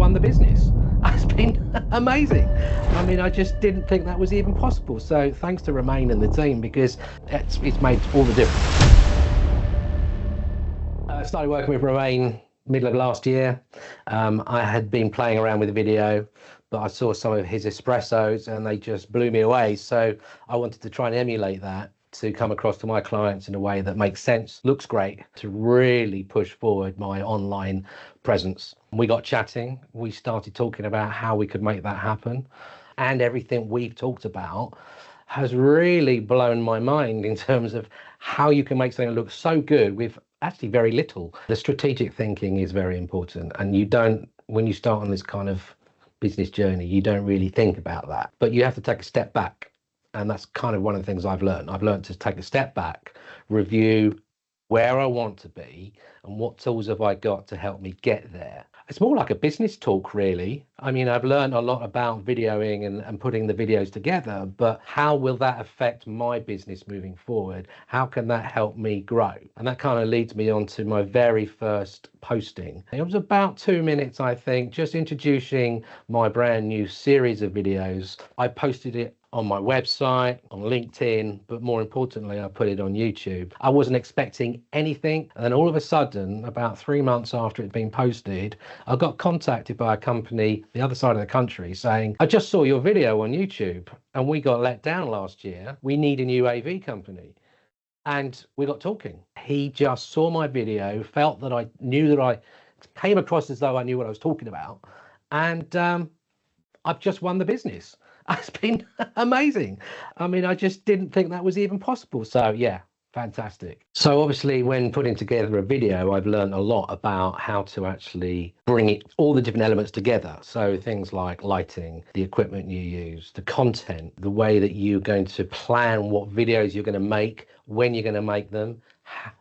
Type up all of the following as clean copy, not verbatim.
won the business. It's been amazing. I mean, I just didn't think that was even possible. So thanks to Romain and the team, because it's made all the difference. I started working with Romain middle of last year. I had been playing around with video, but I saw some of his espressos and they just blew me away. So I wanted to try and emulate that to come across to my clients in a way that makes sense, looks great, to really push forward my online presence. We got chatting, we started talking about how we could make that happen, and everything we've talked about has really blown my mind in terms of how you can make something look so good with actually very little. The strategic thinking is very important, and you don't, when you start on this kind of business journey, you don't really think about that, but you have to take a step back. And that's kind of one of the things I've learned. I've learned to take a step back, review where I want to be and what tools have I got to help me get there. It's more like a business talk, really. I mean, I've learned a lot about videoing and putting the videos together, but how will that affect my business moving forward? How can that help me grow? And that kind of leads me on to my very first posting. It was about 2 minutes, I think, just introducing my brand new series of videos. I posted it on my website, on LinkedIn, but more importantly, I put it on YouTube. I wasn't expecting anything. And then all of a sudden, about 3 months after it'd been posted, I got contacted by a company the other side of the country saying, I just saw your video on YouTube and we got let down last year. We need a new AV company. And we got talking. He just saw my video, felt that I knew that I came across as though I knew what I was talking about. And I've just won the business. It's been amazing. I mean, I just didn't think that was even possible. So yeah, fantastic. So obviously when putting together a video, I've learned a lot about how to actually bring all the different elements together. So things like lighting, the equipment you use, the content, the way that you're going to plan what videos you're going to make, when you're going to make them,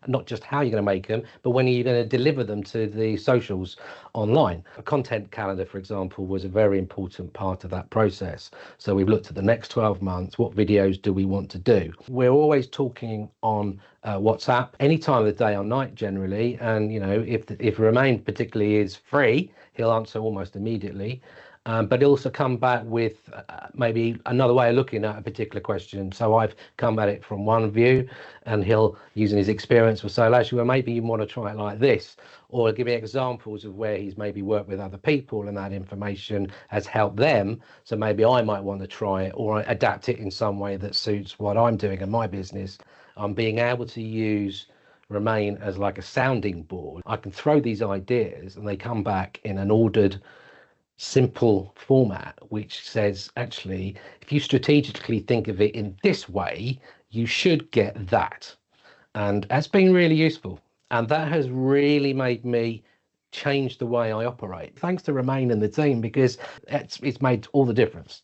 not just how you're going to make them, but when you're going to deliver them to the socials online. A content calendar, for example, was a very important part of that process. So we've looked at the next 12 months, what videos do we want to do? We're always talking on WhatsApp, any time of the day or night generally. And, you know, if Romain particularly is free, he'll answer almost immediately. But he'll also come back with maybe another way of looking at a particular question. So I've come at it from one view, and he'll, using his experience, will say, actually, well, maybe you want to try it like this, or give me examples of where he's maybe worked with other people and that information has helped them. So maybe I might want to try it or adapt it in some way that suits what I'm doing in my business. I'm being able to use Romain as like a sounding board. I can throw these ideas and they come back in an ordered, simple format, which says, actually, if you strategically think of it in this way, you should get that. And that's been really useful. And that has really made me change the way I operate. Thanks to Romain and the team, because it's made all the difference.